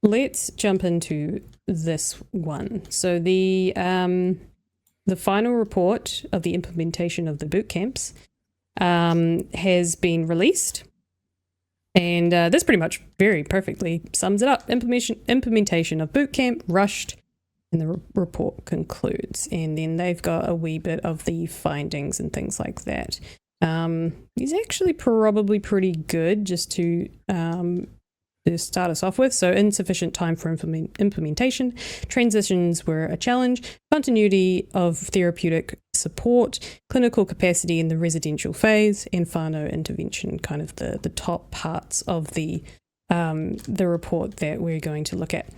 let's jump into this one. So the final report of the implementation of the boot camps has been released. And this pretty much very perfectly sums it up. Implementation of bootcamp rushed, and the report concludes. And then they've got a wee bit of the findings and things like that. He's actually probably pretty good just to start us off with. So insufficient time for implementation, transitions were a challenge, continuity of therapeutic support, clinical capacity in the residential phase, and whānau intervention, kind of the top parts of the report that we're going to look at.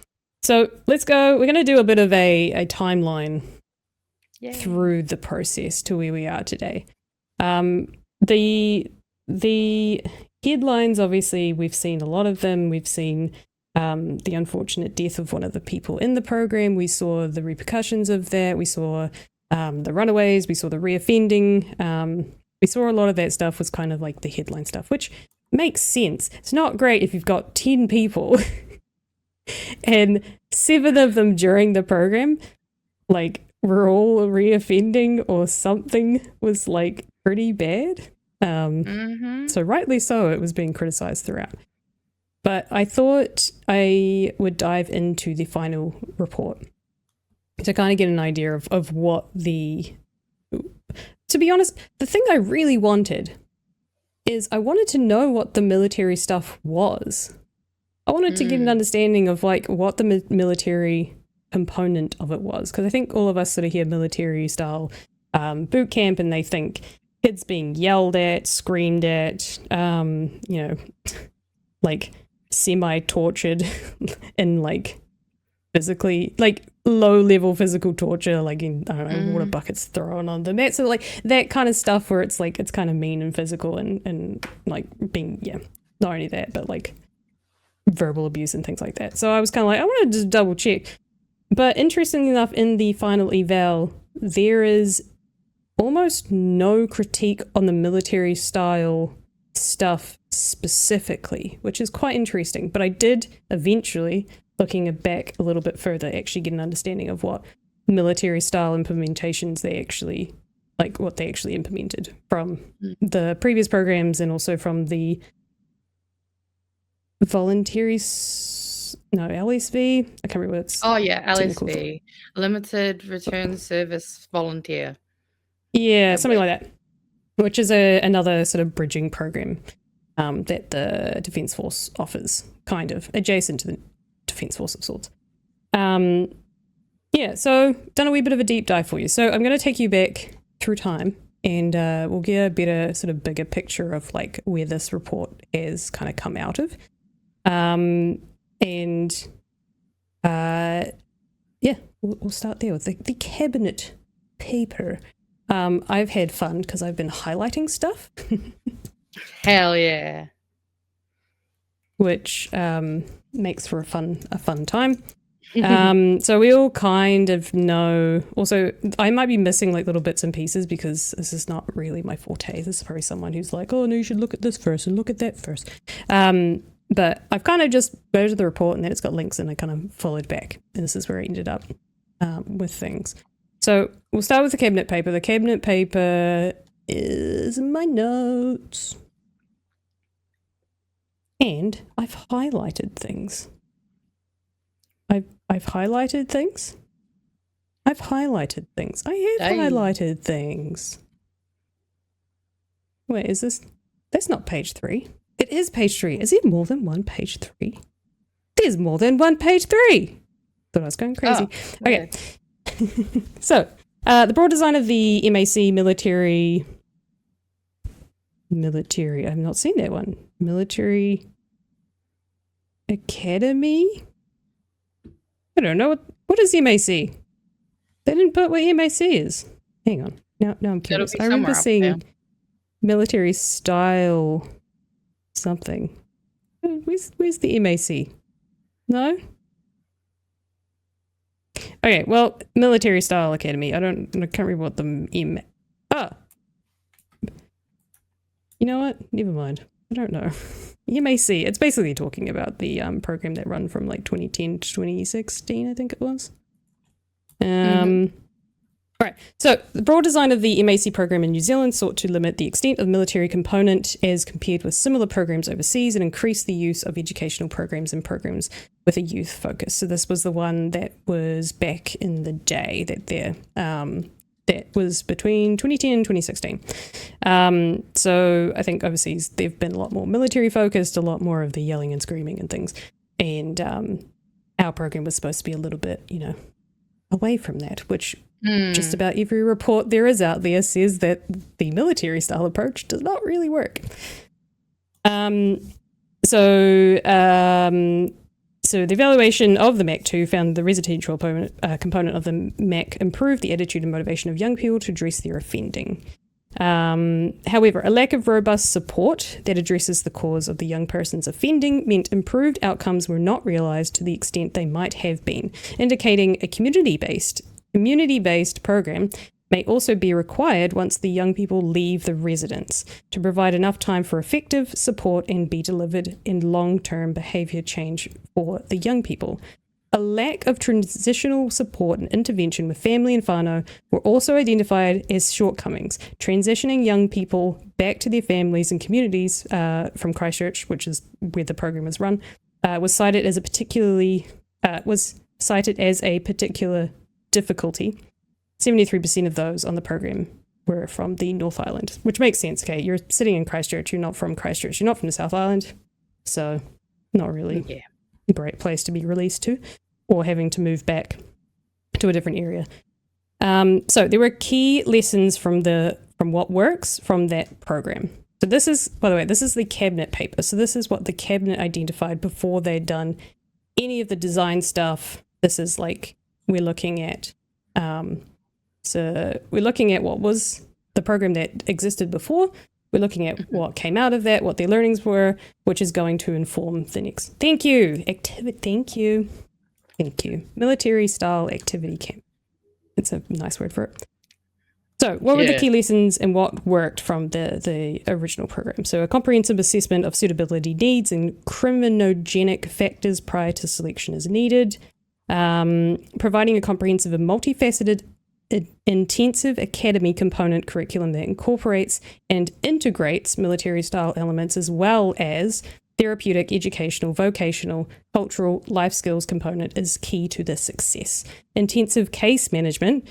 So let's go. We're going to do a bit of a timeline through the process to where we are today. The headlines, obviously, we've seen a lot of them. We've seen the unfortunate death of one of the people in the program. We saw the repercussions of that. We saw the runaways. We saw the reoffending. We saw a lot of that stuff was kind of like the headline stuff, which makes sense. It's not great if you've got 10 people and 7 of them during the program, like, were all reoffending or something was like pretty bad. So rightly so, it was being criticized throughout. But I thought I would dive into the final report to kind of get an idea of what to be honest, the thing I really wanted is I wanted to know what the military stuff was. I wanted to get an understanding of like what the military component of it was, because I think all of us sort of hear military style boot camp and they think kids being yelled at, screamed at, like semi-tortured and like physically, like low-level physical torture, like in, I don't know, water buckets thrown on them. That sort of like that kind of stuff where it's like, it's kind of mean and physical and like being, not only that, but like verbal abuse and things like that. So I was kind of like, I want to just double check. But interestingly enough, in the final eval, there is almost no critique on the military style stuff specifically, which is quite interesting. But I did eventually, looking back a little bit further, actually get an understanding of what military style implementations they actually, like what they actually implemented from the previous programs and also from the voluntary, LSV. I can't remember what it's. Oh yeah, LSV, Limited Return Service Volunteer. Yeah, something like that, which is another sort of bridging program that the Defence Force offers, kind of adjacent to the Defence Force of sorts. So done a wee bit of a deep dive for you. So I'm going to take you back through time and we'll get a better sort of bigger picture of like where this report has kind of come out of. We'll start there with the cabinet paper. I've had fun because I've been highlighting stuff. Hell yeah. Which makes for a fun time. So we all kind of know. Also, I might be missing like little bits and pieces because this is not really my forte. This is probably someone who's like, oh no, you should look at this first and look at that first. But I've kind of just go to the report and then it's got links and I kind of followed back. And this is where I ended up with things. So we'll start with the cabinet paper. The cabinet paper is in my notes. And I've highlighted things. I've highlighted things. I have highlighted things. Wait, is this? That's not page 3. It is page 3. Is there more than one page 3? There's more than one page 3. Thought I was going crazy. Oh, okay. So, the broad design of the MAC military. I've not seen that one. Military Academy? I don't know. What is MAC? They didn't put what MAC is. Hang on. Now I'm curious. I remember seeing military style something. Where's the MAC? No? Okay, well, military style academy. I can't remember what the You know what? Never mind. I don't know. You may see. It's basically talking about the program that run from like 2010 to 2016, I think it was. All right. So the broad design of the MAC program in New Zealand sought to limit the extent of military component as compared with similar programs overseas and increase the use of educational programs and programs with a youth focus. So this was the one that was back in the day that was between 2010 and 2016. So I think overseas they've been a lot more military focused, a lot more of the yelling and screaming and things. And our program was supposed to be a little bit, away from that, which just about every report there is out there says that the military style approach does not really work. So the evaluation of the MAC2 found the residential component of the MAC improved the attitude and motivation of young people to address their offending. However, a lack of robust support that addresses the cause of the young person's offending meant improved outcomes were not realised to the extent they might have been, indicating a community-based program may also be required once the young people leave the residence to provide enough time for effective support and be delivered in long-term behaviour change for the young people. A lack of transitional support and intervention with family and whānau were also identified as shortcomings. Transitioning young people back to their families and communities from Christchurch, which is where the program is run, was cited as a particular difficulty. 73% of those on the program were from the North Island, which makes sense. Okay, you're sitting in Christchurch, you're not from Christchurch, you're not from the South Island, so not really a great place to be released to or having to move back to a different area. So there were key lessons from what works from that program. So this is, by the way, this is the cabinet paper. So this is what the cabinet identified before they'd done any of the design stuff. This is like, we're looking at what was the program that existed before. We're looking at what came out of that, what their learnings were, which is going to inform the next. Thank you. Military style activity camp. It's a nice word for it. So what were the key lessons and what worked from the original program? So a comprehensive assessment of suitability needs and criminogenic factors prior to selection is needed. Providing a comprehensive and multifaceted intensive academy component curriculum that incorporates and integrates military-style elements as well as therapeutic, educational, vocational, cultural, life skills component is key to this success. Intensive case management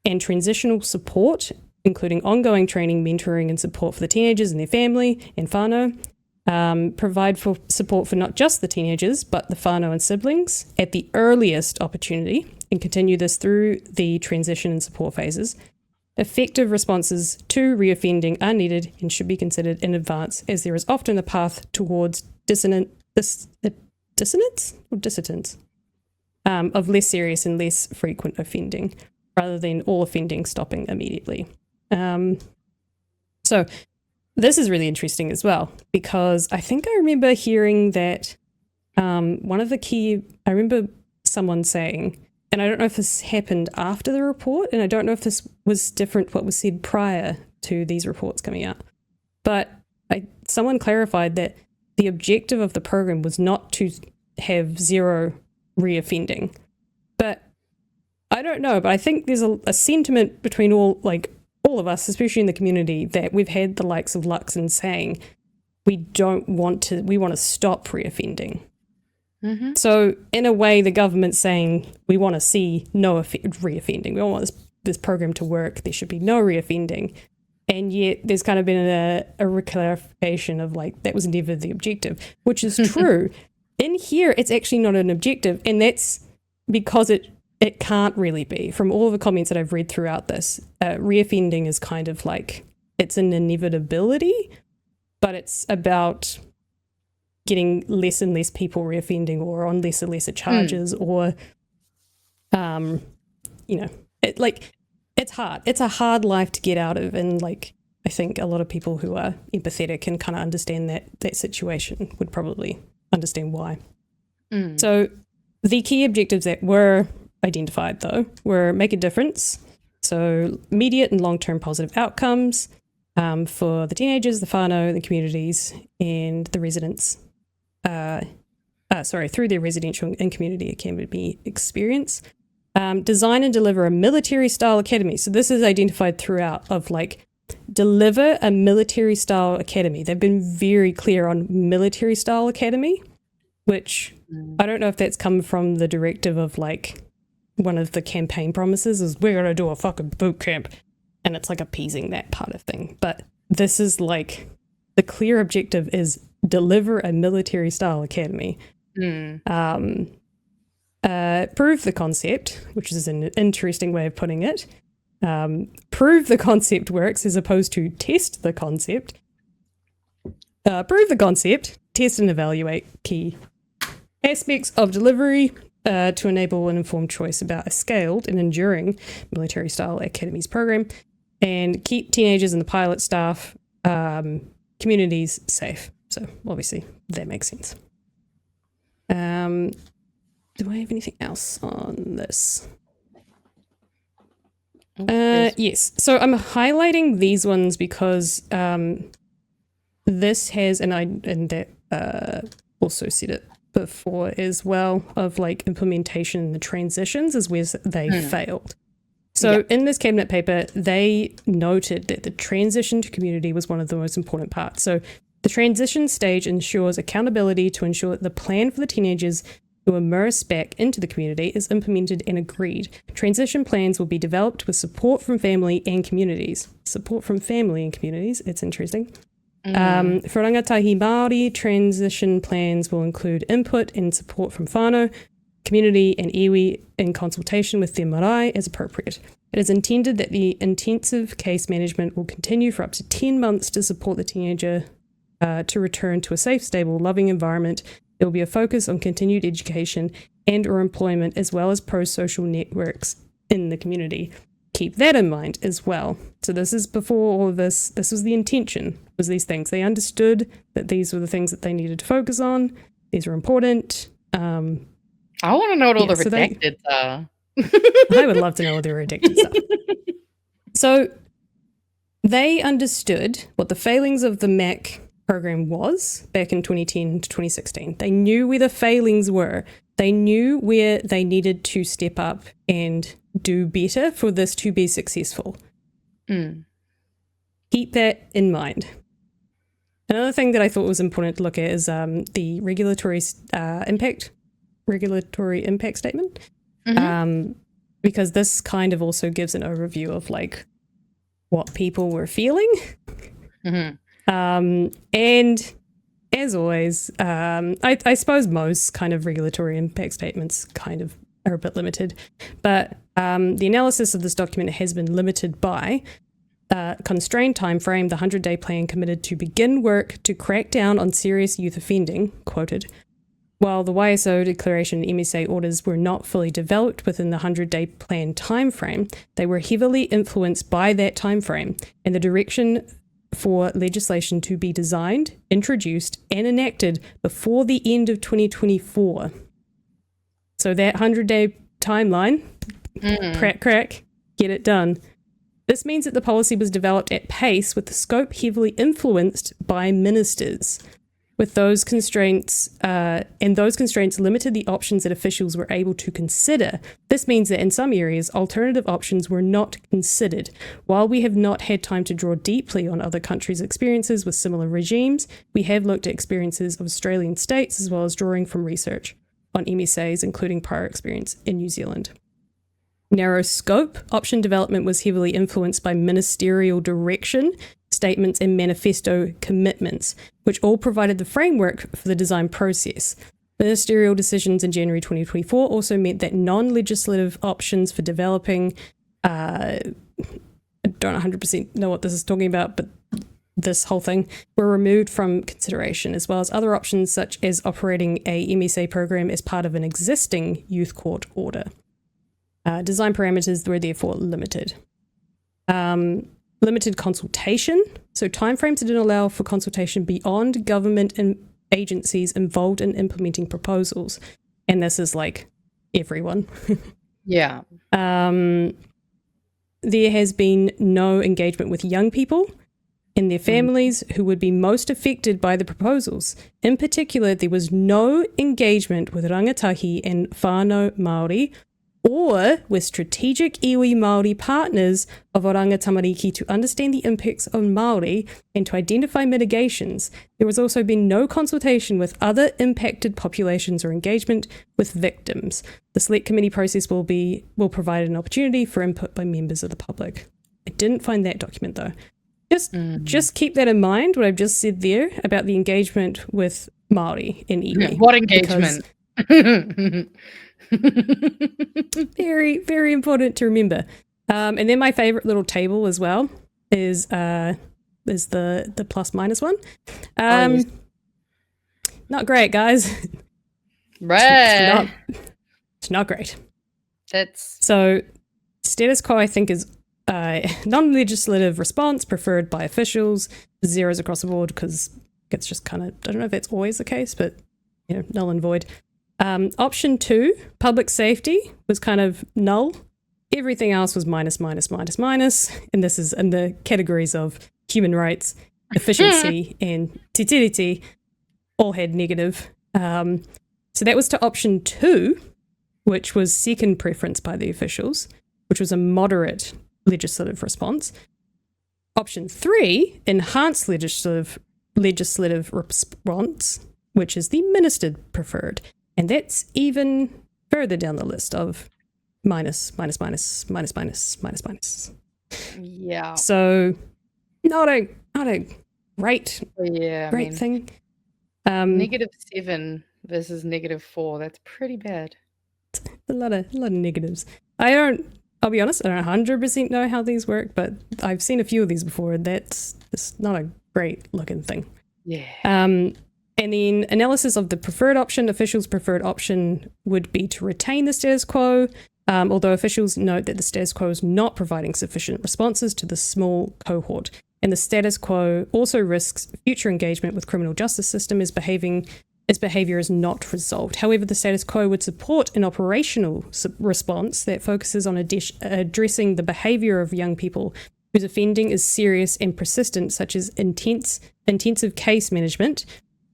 and transitional support, including ongoing training, mentoring, and support for the teenagers and their family and whānau, provide for support for not just the teenagers, but the whānau and siblings at the earliest opportunity and continue this through the transition and support phases. Effective responses to reoffending are needed and should be considered in advance, as there is often a path towards dissonance of less serious and less frequent offending, rather than all offending stopping immediately. So this is really interesting as well, because I think I remember hearing that I remember someone saying, and I don't know if this happened after the report, and I don't know if this was different what was said prior to these reports coming out, but someone clarified that the objective of the program was not to have zero reoffending. But I don't know, but I think there's a sentiment between all of us, especially in the community, that we've had the likes of Luxon saying we want to stop reoffending. Mm-hmm. So in a way, the government's saying we want to see no reoffending. We don't want this program to work. There should be no reoffending. And yet there's kind of been a reclarification of that was never the objective, which is true. In here, it's actually not an objective, and that's because it can't really be. From all of the comments that I've read throughout this, reoffending is kind of it's an inevitability, but it's about getting less and less people reoffending or on lesser charges or, it's hard. It's a hard life to get out of. And I think a lot of people who are empathetic and kind of understand that situation would probably understand why. So the key objectives that were identified, though, were make a difference. So immediate and long-term positive outcomes, for the teenagers, the whānau, the communities, and the residents. Through their residential and community academy experience. Design and deliver a military-style academy. So this is identified throughout of like, deliver a military-style academy. They've been very clear on military-style academy, which I don't know if that's come from the directive of like, one of the campaign promises is we're going to do a fucking boot camp. And it's like appeasing that part of thing. But this is like, the clear objective is deliver a military-style academy. Prove the concept, which is an interesting way of putting it. Prove the concept works as opposed to test the concept. Prove the concept, test and evaluate key aspects of delivery to enable an informed choice about a scaled and enduring military-style academies program, and keep teenagers and the pilot staff communities safe. So obviously that makes sense. Do I have anything else on this? Yes. So I'm highlighting these ones because this has, and that also said it before as well, of like implementation and the transitions is where they failed. So in this cabinet paper, they noted that the transition to community was one of the most important parts. So the transition stage ensures accountability to ensure that the plan for the teenagers who immerse back into the community is implemented and agreed. Transition plans will be developed with support from family and communities. Support from family and communities, it's interesting. For rangatahi Māori, transition plans will include input and support from whānau, community and iwi in consultation with their marae as appropriate. It is intended that the intensive case management will continue for up to 10 months to support the teenager to return to a safe, stable, loving environment. There will be a focus on continued education and or employment as well as pro-social networks in the community. Keep that in mind as well. So this is before all of this. This was the intention, was these things. They understood that these were the things that they needed to focus on. These are important. I want to know what all the redacted are. I would love to know all the redacted stuff. So they understood what the failings of the MAC program was back in 2010 to 2016. They knew where the failings were. They knew where they needed to step up and do better for this to be successful. Keep that in mind. Another thing that I thought was important to look at is the regulatory impact statement, because this kind of also gives an overview of like what people were feeling. And as always, I suppose most kind of regulatory impact statements kind of are a bit limited, but the analysis of this document has been limited by constrained time frame, the 100-day plan committed to begin work to crack down on serious youth offending, quoted. While the YSO declaration and MSA orders were not fully developed within the 100-day plan timeframe, they were heavily influenced by that timeframe and the direction for legislation to be designed, introduced, and enacted before the end of 2024. So that 100-day timeline, crack, get it done. This means that the policy was developed at pace with the scope heavily influenced by ministers. With those constraints, and those constraints limited the options that officials were able to consider. This means that in some areas, alternative options were not considered. While we have not had time to draw deeply on other countries' experiences with similar regimes, we have looked at experiences of Australian states as well as drawing from research on MSAs, including prior experience in New Zealand. Narrow scope option development was heavily influenced by ministerial direction, statements and manifesto commitments, which all provided the framework for the design process. Ministerial decisions in January 2024 also meant that non-legislative options for developing, I don't 100% know what this is talking about, but this whole thing, were removed from consideration, as well as other options such as operating a MSA program as part of an existing youth court order. Design parameters were therefore limited. Limited consultation. So timeframes didn't allow for consultation beyond government and agencies involved in implementing proposals. And this is like everyone. Yeah. There has been no engagement with young people and their families who would be most affected by the proposals. In particular, there was no engagement with rangatahi and whānau Māori or with strategic iwi Māori partners of Oranga Tamariki to understand the impacts on Māori and to identify mitigations. There has also been no consultation with other impacted populations or engagement with victims. The select committee process will provide an opportunity for input by members of the public. I didn't find that document though. Just keep that in mind, what I've just said there about the engagement with Māori and iwi. What engagement? Very, very important to remember. And then my favorite little table as well is the plus minus one. Not great, guys. Right. It's not great. That's so status quo, I think, is non-legislative response preferred by officials. Zeros across the board because it's just kind of, I don't know if that's always the case, but null and void. Option 2, public safety, was kind of null. Everything else was minus, minus, minus, minus. And this is in the categories of human rights, efficiency, and te tiriti, all had negative. So that was to option 2, which was second preference by the officials, which was a moderate legislative response. Option 3, enhanced legislative response, which is the ministered preferred. And that's even further down the list of minus, minus, minus, minus, minus, minus, minus. Yeah. So not a great thing. -7 versus -4. That's pretty bad. A lot of negatives. I'll be honest, I don't 100% know how these work, but I've seen a few of these before, and it's not a great looking thing. Yeah. And then analysis of the preferred option. Officials' preferred option would be to retain the status quo, although officials note that the status quo is not providing sufficient responses to the small cohort. And the status quo also risks future engagement with criminal justice system as behaviour is not resolved. However, the status quo would support an operational response that focuses on addressing the behaviour of young people whose offending is serious and persistent, such as intensive case management,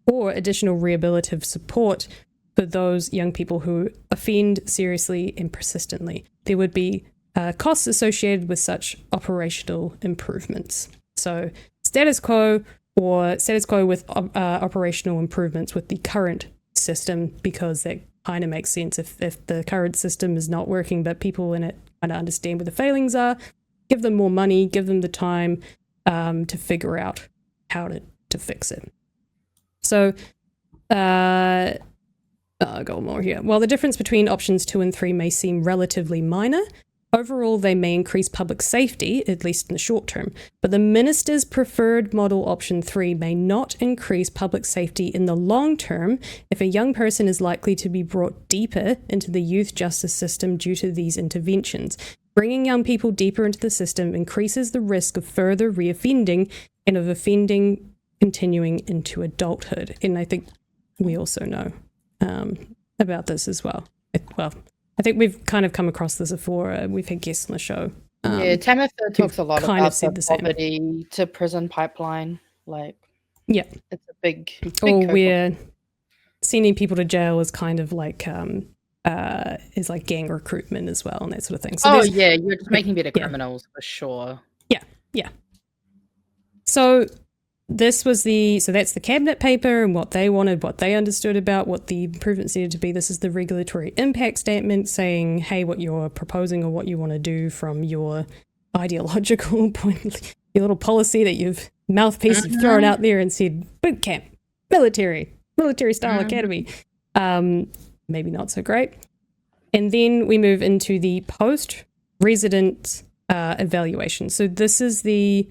or additional rehabilitative support for those young people who offend seriously and persistently. There would be costs associated with such operational improvements. So status quo or status quo with operational improvements with the current system, because that kind of makes sense. If the current system is not working but people in it kind of understand where the failings are, give them more money, give them the time to figure out how to fix it. So, I'll go more here. While the difference between options 2 and 3 may seem relatively minor, overall they may increase public safety, at least in the short term. But the minister's preferred model option 3 may not increase public safety in the long term if a young person is likely to be brought deeper into the youth justice system due to these interventions. Bringing young people deeper into the system increases the risk of further reoffending and of offending continuing into adulthood. And I think we also know about this as well. I think we've kind of come across this before. We've had guests on the show. Tamitha talks a lot about the same. poverty to prison pipeline. Yeah. It's a big where sending people to jail is kind of like is like gang recruitment as well and that sort of thing. So you're just making better criminals for sure. Yeah. So that's the cabinet paper and what they wanted, what they understood about what the improvements needed to be. This is the regulatory impact statement saying, hey, what you're proposing or what you want to do from your ideological point, your little policy that you've thrown out there and said, bootcamp, military style academy. Maybe not so great. And then we move into the post-resident evaluation. So this is the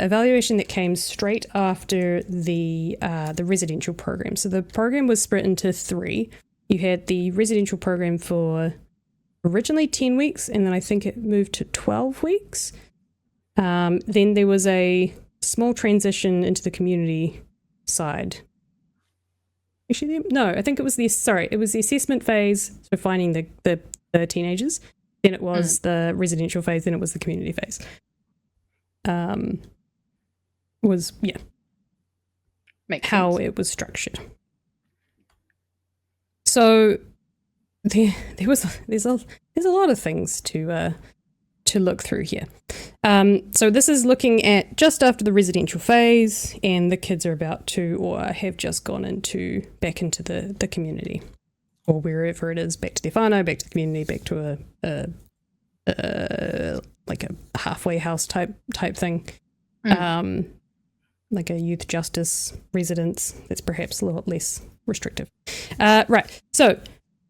evaluation that came straight after the residential program. So the program was split into 3. You had the residential program for originally 10 weeks, and then I think it moved to 12 weeks. Then there was a small transition into the community side. Actually, no, I think it was the assessment phase, so finding the teenagers. Then it was the residential phase, then it was the community phase. was Makes how sense. it was structured. So there's a lot of things to look through here. So this is looking at just after the residential phase, and the kids are about to or have just gone back into the community, or wherever it is, back to their whānau, back to the community, back to a like a halfway house type thing. Like a youth justice residence that's perhaps a lot less restrictive. Right, so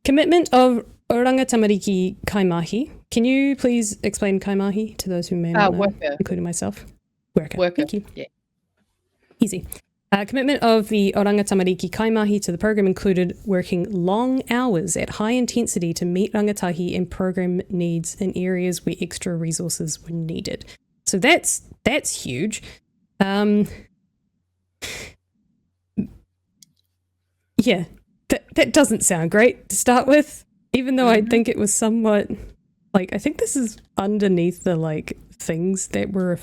commitment of Oranga Tamariki Kaimahi. Can you please explain Kaimahi to those who may not know, Worker. including myself? Worker. Thank you. Yeah. Easy. Commitment of the Oranga Tamariki Kaimahi to the program included working long hours at high intensity to meet rangatahi and program needs in areas where extra resources were needed. So that's huge. Yeah, that doesn't sound great to start with, even though I think it was somewhat, like, I think this is underneath the, like, things that were,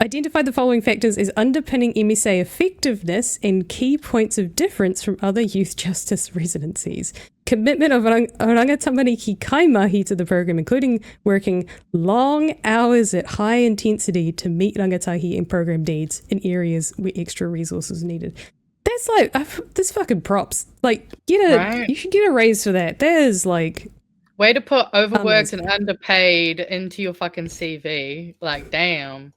identified the following factors as underpinning MSA effectiveness and key points of difference from other youth justice residencies. Commitment of Oranga Tamariki Kaimahi to the program, including working long hours at high intensity to meet rangatahi and program needs in areas where extra resources needed. That's like, this fucking props. Like, you should get a raise for that. There's like... Way to put overworked and underpaid into your fucking CV. Like, damn.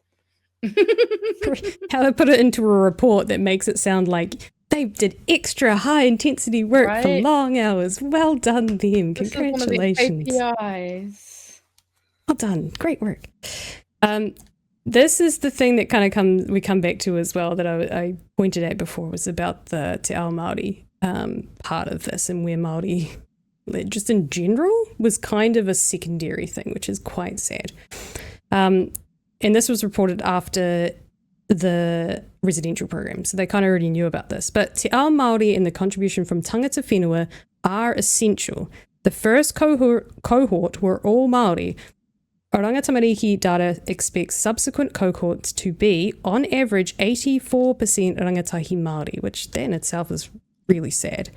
How to put it into a report that makes it sound like they did extra high intensity work for long hours. Well done, them. This Congratulations. Is one of the KPIs. Well done. Great work. This is the thing that we come back to as well that I pointed at before, was about the Te Ao Māori part of this, and where Māori, just in general, was kind of a secondary thing, which is quite sad. And this was reported after the residential program, so they kind of already knew about this. But Te Ao Māori and the contribution from tangata whenua are essential. The first cohort were all Māori. Oranga Tamariki data expects subsequent cohorts to be, on average, 84% rangatahi Māori, which that in itself is really sad.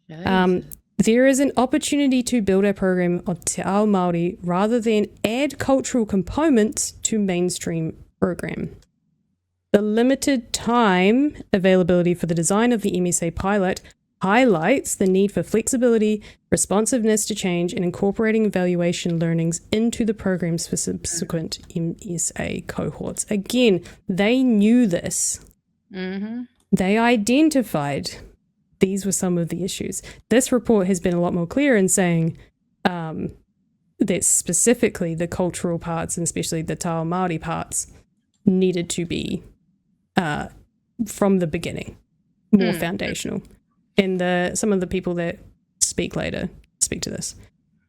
There is an opportunity to build a program of Te Ao Māori rather than add cultural components to mainstream program. The limited time availability for the design of the MSA pilot highlights the need for flexibility, responsiveness to change, and incorporating evaluation learnings into the programs for subsequent MSA cohorts. Again, they knew this. Mm-hmm. They identified these were some of the issues. This report has been a lot more clear in saying that specifically the cultural parts, and especially the Te Ao Māori parts, needed to be from the beginning more foundational. And some of the people that speak later speak to this.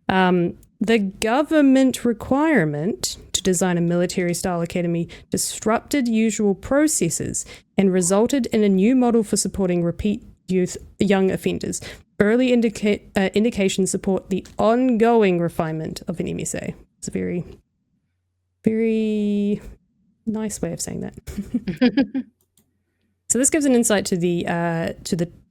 The government requirement to design a military-style academy disrupted usual processes and resulted in a new model for supporting repeat young offenders. Early indications support the ongoing refinement of an MSA. It's a very, very nice way of saying that. So this gives an insight to the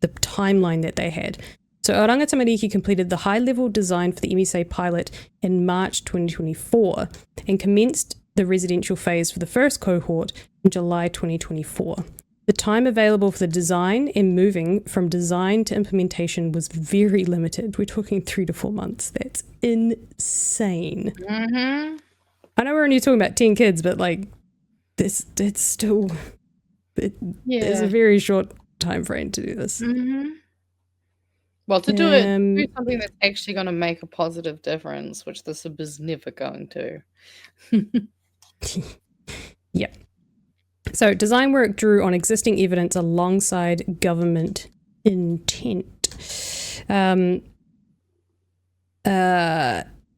timeline that they had. So Oranga Tamariki completed the high-level design for the MSA pilot in March 2024 and commenced the residential phase for the first cohort in July 2024. The time available for the design and moving from design to implementation was very limited. We're talking 3 to 4 months. That's insane. Mm-hmm. I know we're only talking about 10 kids, but like it's still... It's a very short time frame to do this. Mm-hmm. Well, to do something that's actually going to make a positive difference, which this is never going to. Yep. So design work drew on existing evidence alongside government intent.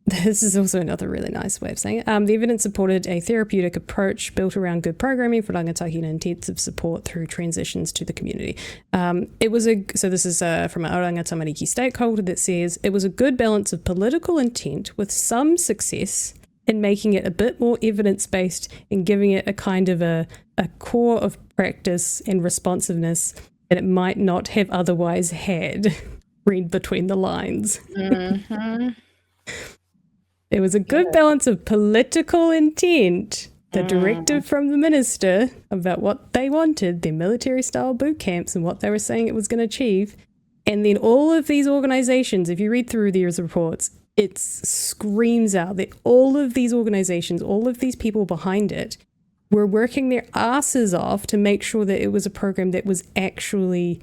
This is also another really nice way of saying it. The evidence supported a therapeutic approach built around good programming for rangatahi and intensive support through transitions to the community. So this is from an Oranga Tamariki stakeholder that says, it was a good balance of political intent with some success and making it a bit more evidence-based and giving it a kind of a core of practice and responsiveness that it might not have otherwise had. Read between the lines. Mm-hmm. There was a good balance of political intent, the directive from the minister about what they wanted, their military-style boot camps and what they were saying it was going to achieve, and then all of these organizations, if you read through these reports, it screams out that all of these organizations, all of these people behind it, were working their asses off to make sure that it was a program that was actually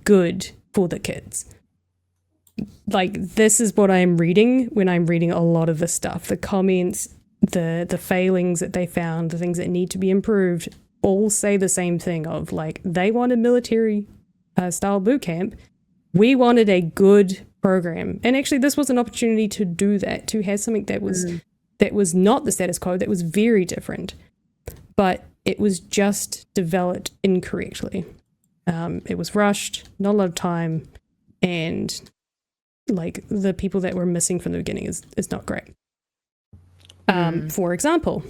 good for the kids. Like, this is what I'm reading when I'm reading a lot of this stuff. The comments, the failings that they found, the things that need to be improved, all say the same thing of, like, they wanted military style boot camp. We wanted a good program. And actually, this was an opportunity to do that, to have something that was not the status quo, that was very different. But it was just developed incorrectly. It was rushed, not a lot of time, and like the people that were missing from the beginning is not great. For example,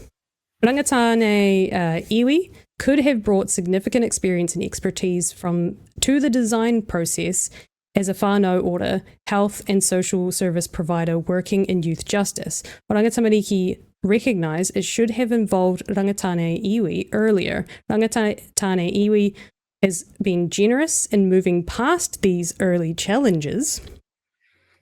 Rangatane Iwi could have brought significant experience and expertise to the design process as a whānau ora, health and social service provider working in youth justice. What Rangatamariki recognised it should have involved Rangatane Iwi earlier. Rangatane Iwi has been generous in moving past these early challenges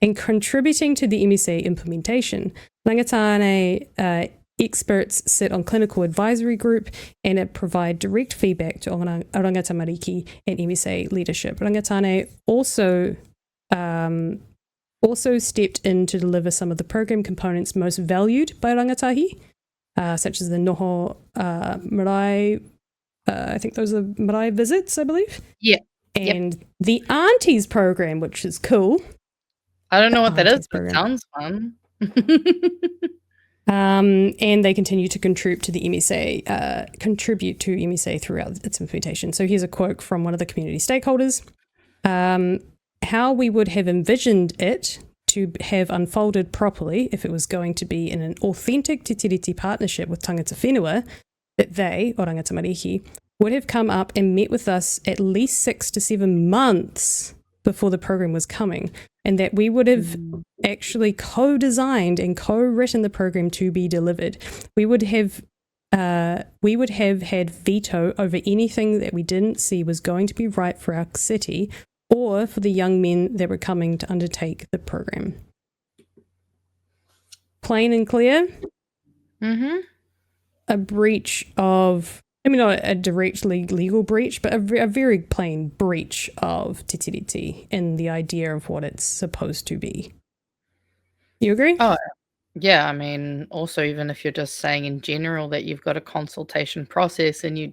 and contributing to the MSA implementation. Rangatane experts sit on clinical advisory group and it provide direct feedback to Rangatamariki and MSA leadership. Rangatane also stepped in to deliver some of the program components most valued by rangatahi, such as the noho marae, I think those are marae visits, I believe. Yeah. And the aunties program, which is cool. I don't know what that is, but it sounds fun. And they continue to contribute to MSA throughout its implementation. So here's a quote from one of the community stakeholders. How we would have envisioned it to have unfolded properly if it was going to be in an authentic te tiriti partnership with tangata whenua, that they, o Rangatamariki, would have come up and met with us at least 6 to 7 months before the program was coming, and that we would have actually co-designed and co-written the program to be delivered. We would have had veto over anything that we didn't see was going to be right for our city or for the young men that were coming to undertake the program. Plain and clear. A breach of, I mean, not a directly legal breach, but a very plain breach of te tiriti and the idea of what it's supposed to be. You agree? Oh, yeah. I mean, also, even if you're just saying in general that you've got a consultation process and you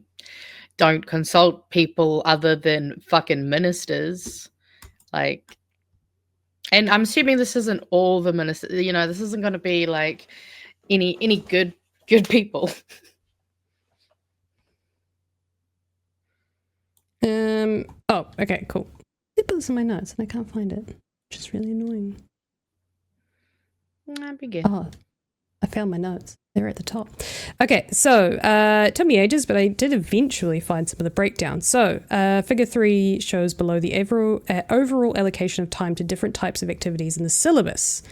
don't consult people other than fucking ministers, like, and I'm assuming this isn't all the ministers, this isn't going to be like any good people. Oh, okay, cool. I put this in my notes and I can't find it, which is really annoying. That'd be good. Oh, I found my notes. They're at the top. Okay, so took me ages, but I did eventually find some of the breakdown. So figure 3 shows below the overall allocation of time to different types of activities in the syllabus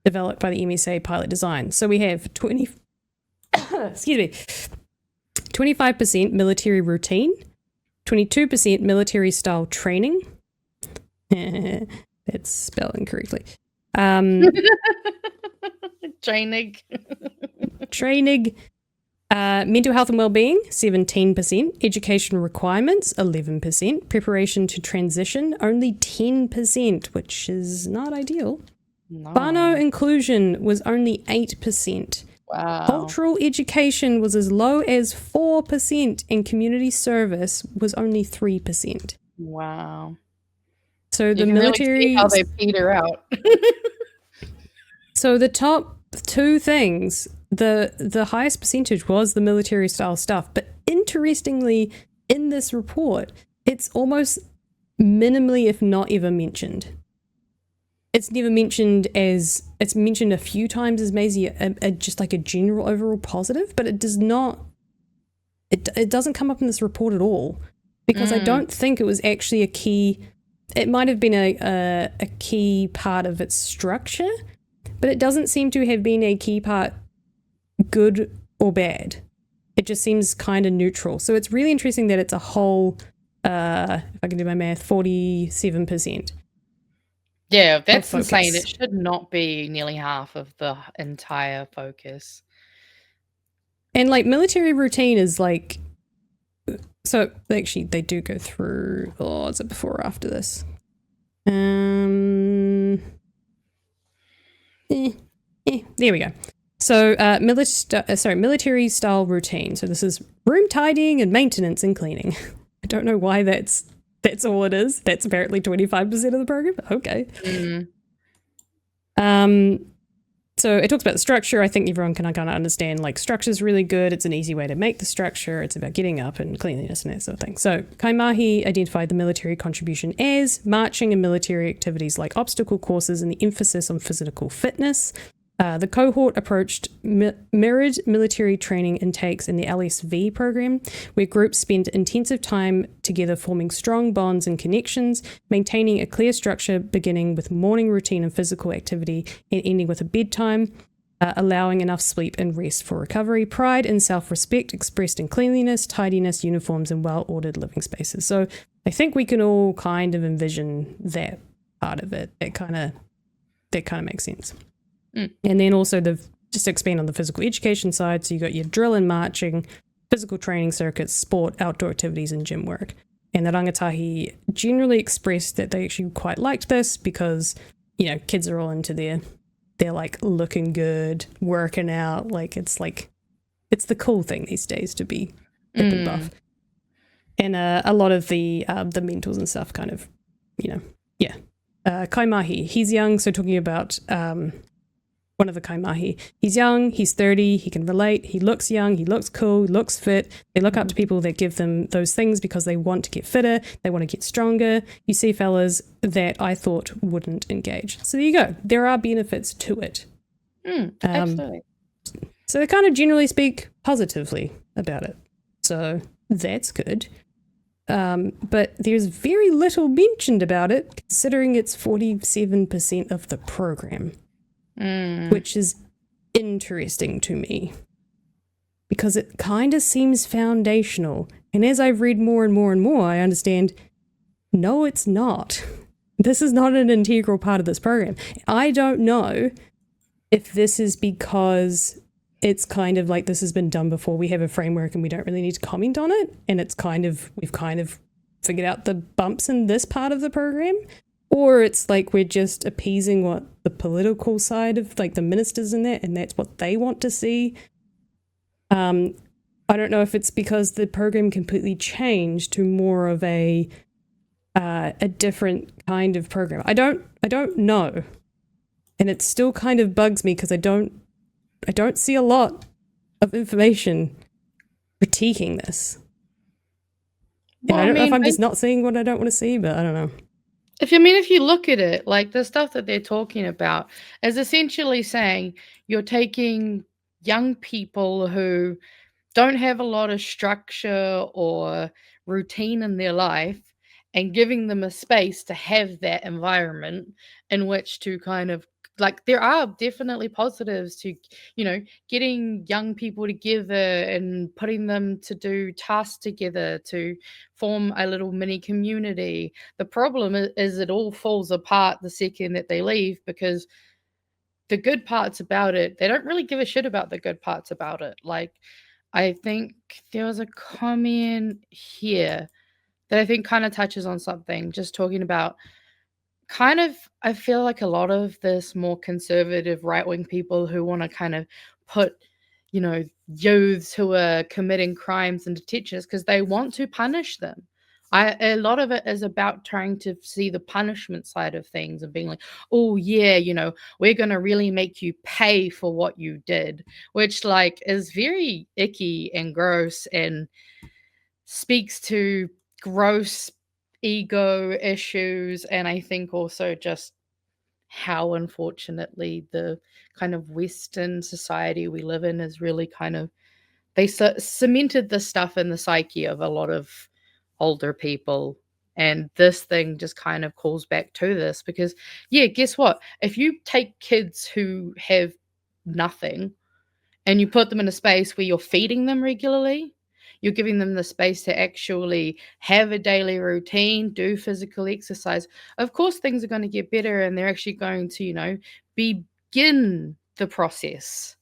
developed by the MSA pilot design. So we have 25% military routine, 22% military style training. That's spelled incorrectly. Training. Mental health and wellbeing, 17%. Education requirements, 11%. Preparation to transition, only 10%, which is not ideal. No. Whānau inclusion was only 8%. Wow. Cultural education was as low as 4%, and community service was only 3%. Wow. So the military, really see how they peter out. So the top 2 things, the highest percentage was the military style stuff. But interestingly, in this report, it's almost minimally, if not ever mentioned. it's never mentioned as, it's mentioned a few times as maybe just like a general overall positive, but it does not, it doesn't come up in this report at all, because I don't think it was actually a key. It might have been a key part of its structure, but it doesn't seem to have been a key part, good or bad. It just seems kind of neutral. So it's really interesting that it's a whole, if I can do my math, 47%. Yeah, that's insane. It should not be nearly half of the entire focus. And like military routine is like, so actually they do go through, is it before or after this? There we go. So military style routine. So this is room tidying and maintenance and cleaning. I don't know why that's all it is. That's apparently 25% of the program. Okay. So it talks about the structure. I think everyone can kind of understand, like, structure is really good. It's an easy way to make the structure. It's about getting up and cleanliness and that sort of thing. So Kaimahi identified the military contribution as marching and military activities like obstacle courses and the emphasis on physical fitness. The cohort approached mirrored military training intakes in the LSV program, where groups spend intensive time together forming strong bonds and connections, maintaining a clear structure beginning with morning routine and physical activity and ending with a bedtime, allowing enough sleep and rest for recovery. Pride and self-respect expressed in cleanliness, tidiness, uniforms, and well-ordered living spaces. So I think we can all kind of envision that part of it. That kind of makes sense. And then also just to expand on the physical education side, so you got your drill and marching, physical training circuits, sport, outdoor activities, and gym work. And the rangatahi generally expressed that they actually quite liked this because, you know, kids are all into they're like looking good, working out. It's the cool thing these days to be hip and buff. And a lot of the mentors and stuff kind of, you know, yeah. Kaimahi, he's young, so talking about one of the Kaimahi. He's young, he's 30, he can relate, he looks young, he looks cool, he looks fit. They look up to people that give them those things because they want to get fitter, they want to get stronger. You see fellas that I thought wouldn't engage. So there you go. There are benefits to it. Absolutely. So they kind of generally speak positively about it. So that's good. But there's very little mentioned about it, considering it's 47% of the program. Which is interesting to me because it kind of seems foundational. And as I've read more and more and more, I understand, no, it's not. This is not an integral part of this program. I don't know if this is because it's kind of like this has been done before. We have a framework and we don't really need to comment on it. And we've kind of figured out the bumps in this part of the program. Or it's like we're just appeasing what the political side of like the ministers in there, and that's what they want to see. I don't know if it's because the program completely changed to more of a different kind of program. I don't know, and it still kind of bugs me because I don't see a lot of information critiquing this. Well, and I don't know if I'm just not seeing what I don't want to see, but I don't know. If you look at it, like the stuff that they're talking about is essentially saying you're taking young people who don't have a lot of structure or routine in their life and giving them a space to have that environment in which to kind of, like, there are definitely positives to, you know, getting young people together and putting them to do tasks together to form a little mini community. The problem is it all falls apart the second that they leave, because the good parts about it, they don't really give a shit about the good parts about it. Like, I think there was a comment here that I think kind of touches on something, just talking about kind of, I feel like a lot of this more conservative right-wing people who want to kind of put, you know, youths who are committing crimes into detentions because they want to punish them. A lot of it is about trying to see the punishment side of things and being like, oh yeah, you know, we're going to really make you pay for what you did, which like is very icky and gross and speaks to gross ego issues, and I think also just how unfortunately the kind of Western society we live in is really kind of, they cemented this stuff in the psyche of a lot of older people. And this thing just kind of calls back to this because, yeah, guess what? If you take kids who have nothing and you put them in a space where you're feeding them regularly, you're giving them the space to actually have a daily routine, do physical exercise, of course things are going to get better and they're actually going to, begin the process.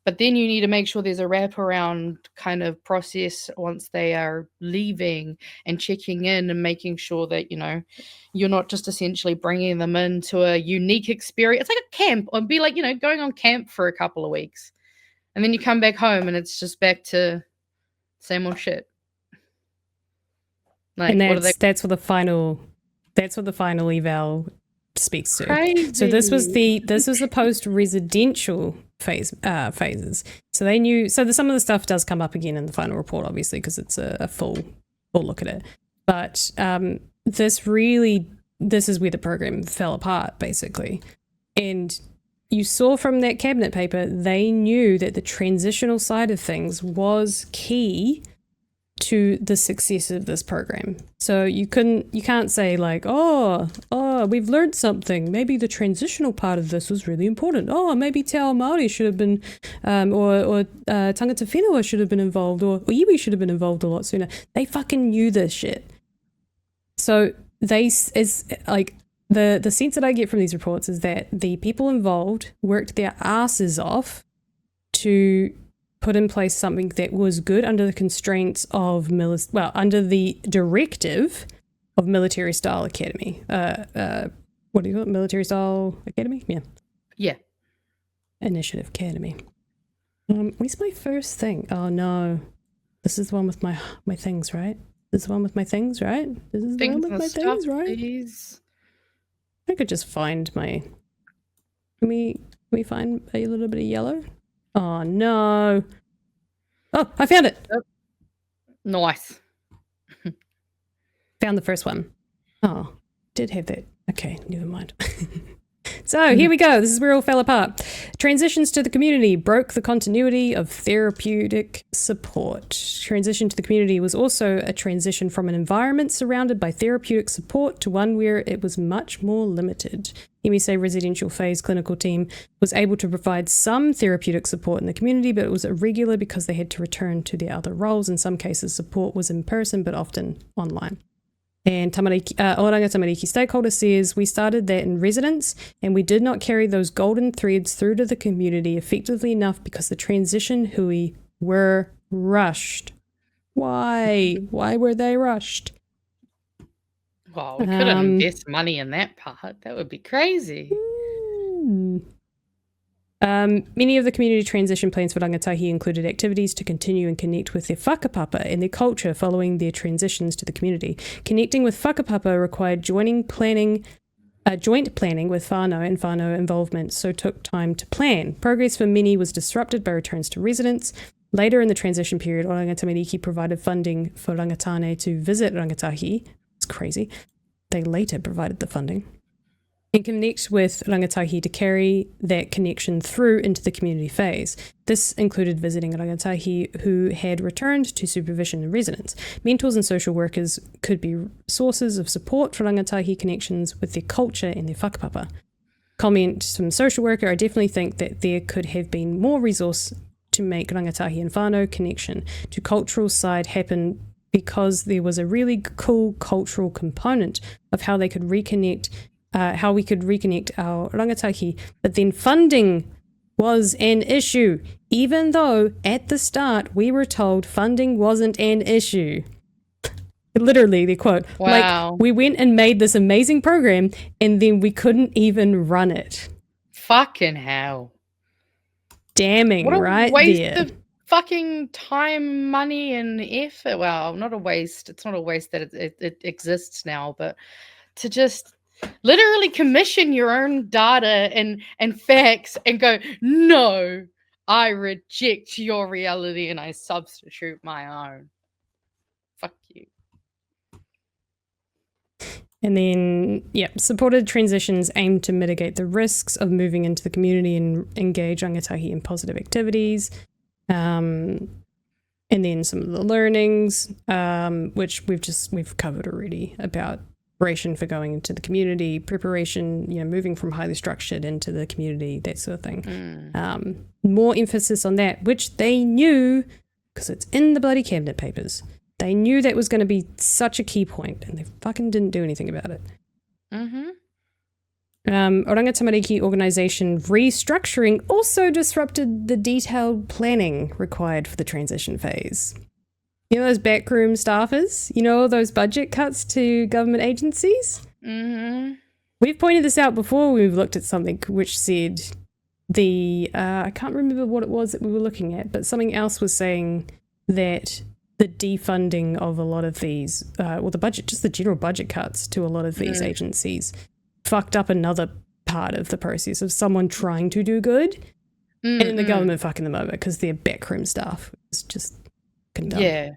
But then you need to make sure there's a wraparound kind of process once they are leaving and checking in and making sure that, you're not just essentially bringing them into a unique experience. It's like a camp, or be like, going on camp for a couple of weeks. And then you come back home and it's just back to same old shit. Like, And what are they? that's what the final eval speaks to. Crazy. So this was the post-residential phases. So they knew. So some of the stuff does come up again in the final report, obviously, because it's a full look at it. But this is where the program fell apart, basically. And you saw from that cabinet paper, they knew that the transitional side of things was key to the success of this program. So you can't say like, oh, we've learned something. Maybe the transitional part of this was really important. Oh, maybe Te Ao Māori should have been, or Tangata Whenua should have been involved, or iwi should have been involved a lot sooner. They fucking knew this shit. So the sense that I get from these reports is that the people involved worked their asses off to put in place something that was good under the constraints of under the directive of Military Style Academy. What do you call it? Military Style Academy? Yeah. Initiative Academy. Where's my first thing? Oh no. This is the one with my things, right? This is the one with my things, right? This is the one with my things, right? Please. I could just find my... Can we find a little bit of yellow? Oh, no. Oh, I found it. Yep. Nice. Found the first one. Oh, did have that. Okay, never mind. So here we go. This is where it all fell apart. Transitions to the community broke the continuity of therapeutic support. Transition to the community was also a transition from an environment surrounded by therapeutic support to one where it was much more limited. MSA residential phase clinical team was able to provide some therapeutic support in the community, but it was irregular because they had to return to their other roles. In some cases, support was in person, but often online. And Oranga Tamariki stakeholder says, we started that in residence and we did not carry those golden threads through to the community effectively enough because the transition hui were rushed. Why? Why were they rushed? Well, we couldn't invest money in that part. That would be crazy. Many of the community transition plans for rangatahi included activities to continue and connect with their whakapapa and their culture following their transitions to the community. Connecting with whakapapa required joint planning with whānau and whānau involvement, so took time to plan. Progress for many was disrupted by returns to residence. Later in the transition period, Oranga Tamariki provided funding for rangatane to visit rangatahi. It's crazy. They later provided the funding. And connect with rangatahi to carry that connection through into the community phase. This included visiting rangatahi who had returned to supervision and residence. Mentors and social workers could be sources of support for rangatahi connections with their culture and their whakapapa. Comment from social worker, I definitely think that there could have been more resource to make rangatahi and whānau connection to cultural side happen because there was a really cool cultural component of how they could reconnect how we could reconnect our rangatahi, but then funding was an issue, even though at the start we were told funding wasn't an issue. Literally, the quote. Wow. Like, we went and made this amazing program, and then we couldn't even run it. Fucking hell. Damning, what a right waste there. Of fucking time, money, and effort. Well, not a waste. It's not a waste that it exists now, but to just literally commission your own data and facts and go, no, I reject your reality and I substitute my own. Fuck you. And then, supported transitions aim to mitigate the risks of moving into the community and engage rangatahi in positive activities. And then some of the learnings, which we've covered already, about preparation for going into the community, preparation, moving from highly structured into the community, that sort of thing. More emphasis on that, which they knew, because it's in the bloody cabinet papers. They knew that was going to be such a key point, and they fucking didn't do anything about it. Oranga Tamariki organisation restructuring also disrupted the detailed planning required for the transition phase. You know those backroom staffers? You know all those budget cuts to government agencies? We've pointed this out before. We've looked at something which said I can't remember what it was that we were looking at, but something else was saying that the defunding of a lot of these, the budget, just the general budget cuts to a lot of these agencies, fucked up another part of the process of someone trying to do good, and then the government fucking them over because their backroom staff is just dumb. Yeah.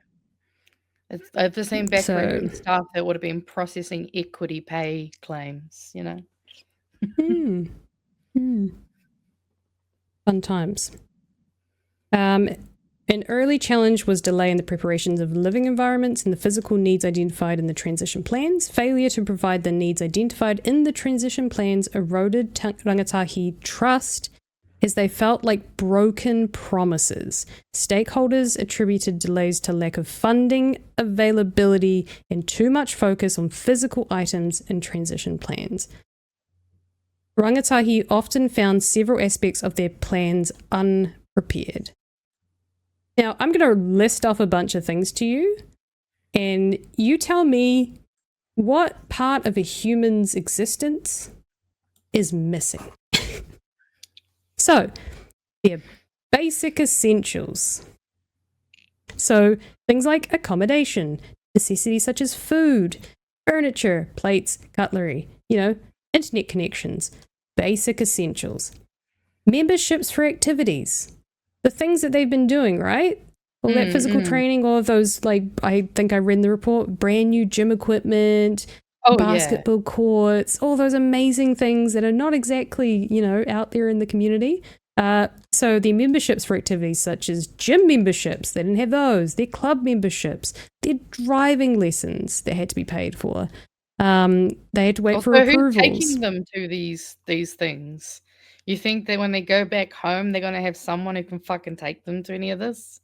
It's the same backroom staff that would have been processing equity pay claims, Fun times. An early challenge was delay in the preparations of living environments and the physical needs identified in the transition plans. Failure to provide the needs identified in the transition plans eroded rangatahi trust as they felt like broken promises. Stakeholders attributed delays to lack of funding, availability, and too much focus on physical items in transition plans. Rangatahi often found several aspects of their plans unprepared. Now, I'm going to list off a bunch of things to you, and you tell me what part of a human's existence is missing. So, their basic essentials. So, things like accommodation, necessities such as food, furniture, plates, cutlery, internet connections, basic essentials. Memberships for activities. The things that they've been doing, right? All that physical training, all of those, I think I read in the report, brand new gym equipment, basketball courts, all those amazing things that are not exactly, out there in the community. So the memberships for activities such as gym memberships, they didn't have those. Their club memberships, their driving lessons that had to be paid for. They had to wait for approvals. Who's taking them to these things? You think that when they go back home, they're going to have someone who can fucking take them to any of this?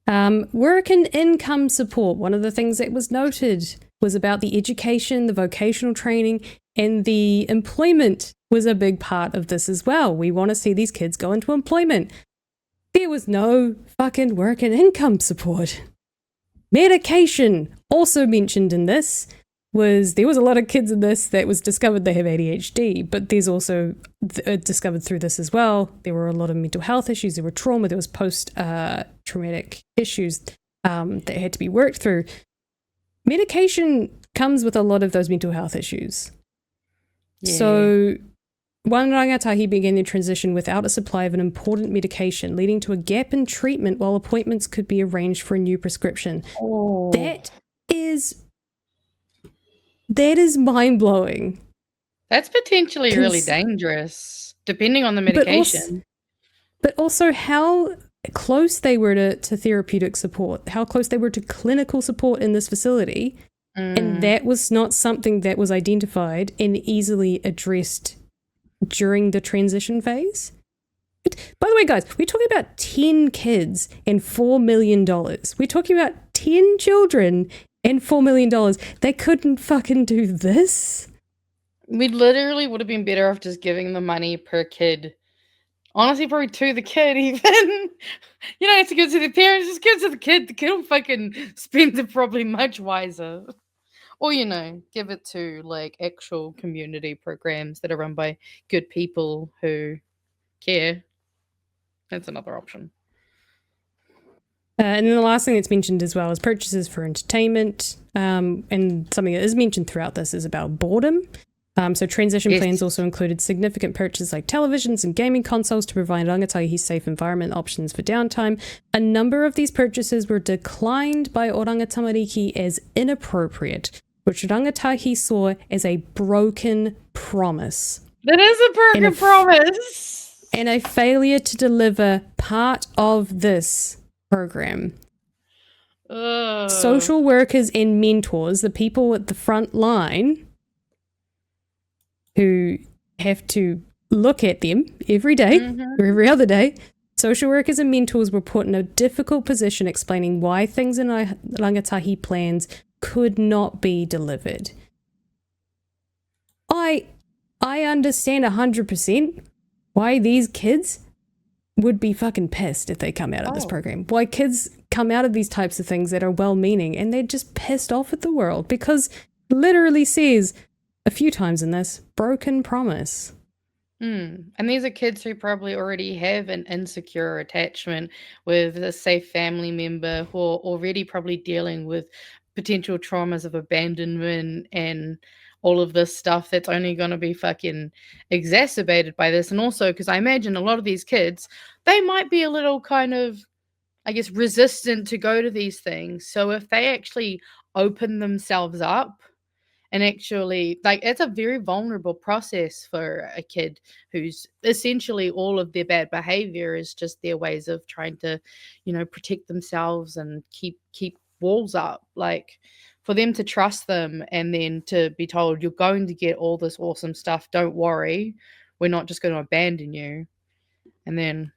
Work and income support. One of the things that was noted was about the education, the vocational training, and the employment was a big part of this as well. We want to see these kids go into employment. There was no fucking work and income support. Medication, also mentioned in this, there was a lot of kids in this that was discovered they have ADHD, but there's also discovered through this as well, there were a lot of mental health issues, there were trauma, there was post-traumatic issues that had to be worked through. Medication comes with a lot of those mental health issues. Yeah. So one rangatahi began their transition without a supply of an important medication, leading to a gap in treatment while appointments could be arranged for a new prescription. Oh. That is mind-blowing. That's potentially really dangerous, depending on the medication. But also how close they were to therapeutic support, how close they were to clinical support in this facility. And that was not something that was identified and easily addressed during the transition phase. By the way, guys, we're talking about 10 kids and $4 million. We're talking about 10 children and $4 million. They couldn't fucking do this. We literally would have been better off just giving the money per kid. Honestly, probably to the kid even. It's to give to the parents, just give it to the kid. The kid will fucking spend it probably much wiser. Or, give it to actual community programs that are run by good people who care. That's another option. And then the last thing that's mentioned as well is purchases for entertainment. And something that is mentioned throughout this is about boredom. So transition Yes. plans also included significant purchases like televisions and gaming consoles to provide rangatahi safe environment options for downtime. A number of these purchases were declined by Oranga Tamariki as inappropriate, which rangatahi saw as a broken promise. That is a broken promise. And a failure to deliver part of this program. Ugh. Social workers and mentors, the people at the front line who have to look at them every day or every other day, social workers and mentors were put in a difficult position explaining why things in our rangatahi plans could not be delivered. I understand 100% why these kids would be fucking pissed if they come out of this program. Why kids come out of these types of things that are well-meaning and they're just pissed off at the world because it literally says a few times in this, broken promise. And these are kids who probably already have an insecure attachment with a safe family member who are already probably dealing with potential traumas of abandonment and all of this stuff that's only going to be fucking exacerbated by this. And also, because I imagine a lot of these kids, they might be a little kind of, I guess, resistant to go to these things. So if they actually open themselves up, and actually, like, it's a very vulnerable process for a kid who's essentially all of their bad behavior is just their ways of trying to, protect themselves and keep walls up. Like, for them to trust them and then to be told, you're going to get all this awesome stuff, don't worry, we're not just going to abandon you. And then,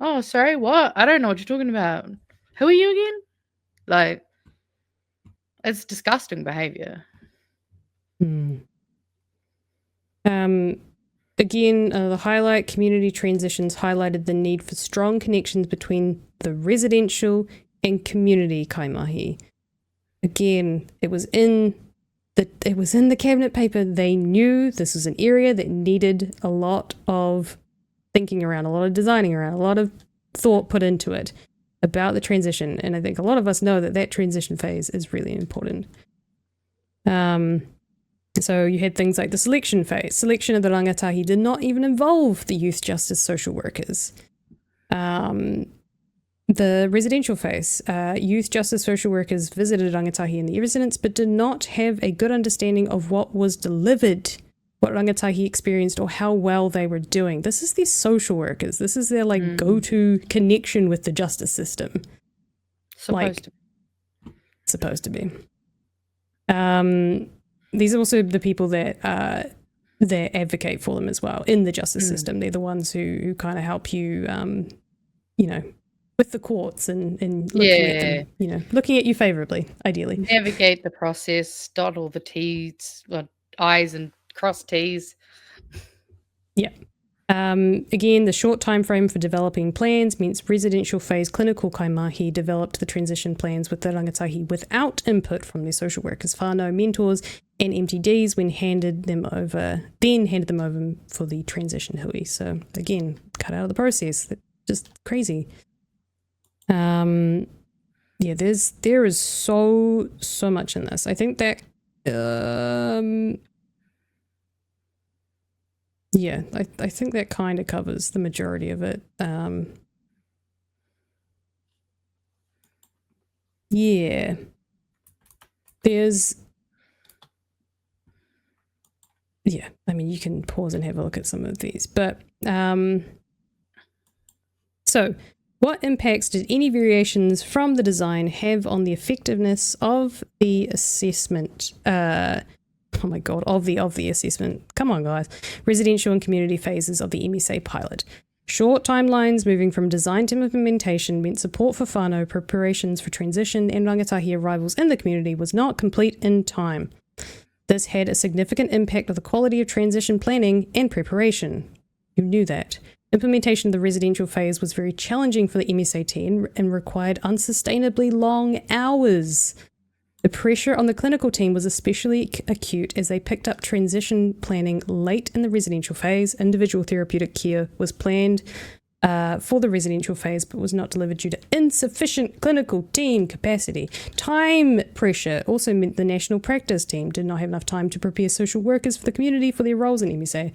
oh, sorry, what? I don't know what you're talking about. Who are you again? Like, it's disgusting behavior. Again, the highlight community transitions highlighted the need for strong connections between the residential and community kaimahi. Again, it was in the cabinet paper. They knew this was an area that needed a lot of thinking around, a lot of designing around, a lot of thought put into it about the transition. And I think a lot of us know that transition phase is really important. So you had things like the selection phase. Selection of the rangatahi did not even involve the youth justice social workers. The residential phase, youth justice social workers visited rangatahi in the residence but did not have a good understanding of what was delivered, what rangatahi experienced, or how well they were doing. This is their social workers. This is their go-to connection with the justice system. Supposed to be. These are also the people that advocate for them as well in the justice system. They're the ones who kind of help you, with the courts and looking at them, looking at you favorably, ideally. Navigate the process, dot all the T's, I's and cross T's. Yeah. Again, the short time frame for developing plans means residential phase clinical kaimahi developed the transition plans with the rangatahi without input from their social workers, whānau, mentors, and MTDs when handed them over for the transition hui. So again, cut out of the process. That's just crazy. There is so much in this. I think that I think that kind of covers the majority of it. I mean, you can pause and have a look at some of these, but so what impacts did any variations from the design have on the effectiveness of the assessment? Of the assessment. Come on, guys. Residential and community phases of the MSA pilot. Short timelines moving from design to implementation meant support for whānau, preparations for transition, and rangatahi arrivals in the community was not complete in time. This had a significant impact on the quality of transition planning and preparation. You knew that. Implementation of the residential phase was very challenging for the MSA team and required unsustainably long hours. The pressure on the clinical team was especially acute as they picked up transition planning late in the residential phase. Individual therapeutic care was planned for the residential phase, but was not delivered due to insufficient clinical team capacity. Time pressure also meant the national practice team did not have enough time to prepare social workers for the community for their roles in MSA.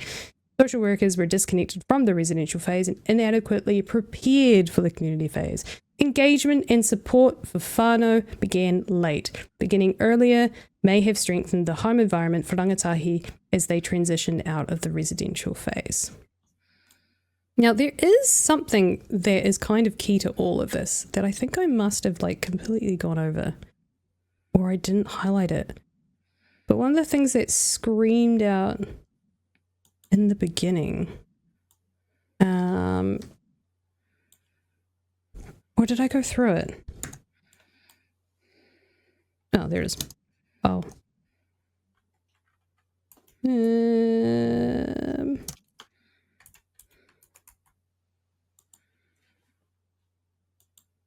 Social workers were disconnected from the residential phase and inadequately prepared for the community phase. Engagement and support for whānau began late. Beginning earlier may have strengthened the home environment for rangatahi as they transitioned out of the residential phase. Now, there is something that is kind of key to all of this that I think I must have completely gone over, or I didn't highlight it. But one of the things that screamed out in the beginning, or did I go through it? Oh, there it is. Oh.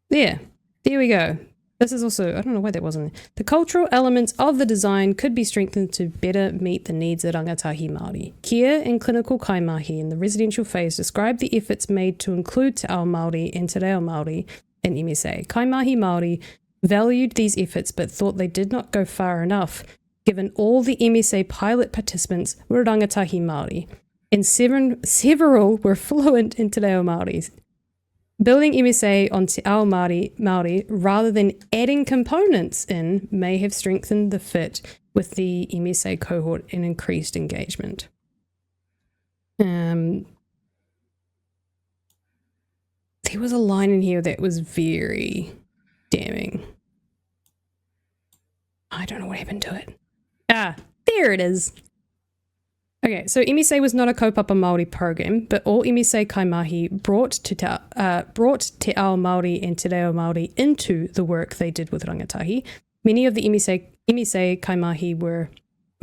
Yeah, there we go. This is also, I don't know why that wasn't there. The cultural elements of the design could be strengthened to better meet the needs of rangatahi Māori. Kia and clinical kaimahi in the residential phase described the efforts made to include Te Ao Māori and Te Reo Māori in MSA. Kaimahi Māori valued these efforts but thought they did not go far enough, given all the MSA pilot participants were rangatahi Māori, and several were fluent in Te Reo Māori. Building MSA on Te Ao Māori rather than adding components in may have strengthened the fit with the MSA cohort and increased engagement. There was a line in here that was very damning. I don't know what happened to it. Ah, there it is. Okay, so MSA was not a kaupapa Māori program, but all MSA kaimahi brought Te Ao Māori and Te Reo Māori into the work they did with rangatahi. Many of the MSA kaimahi were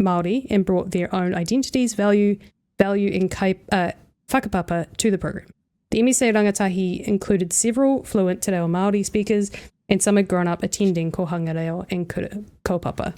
Māori and brought their own identities, value and whakapapa to the program. The MSA rangatahi included several fluent Te Reo Māori speakers, and some had grown up attending ko hangareo and kaupapa.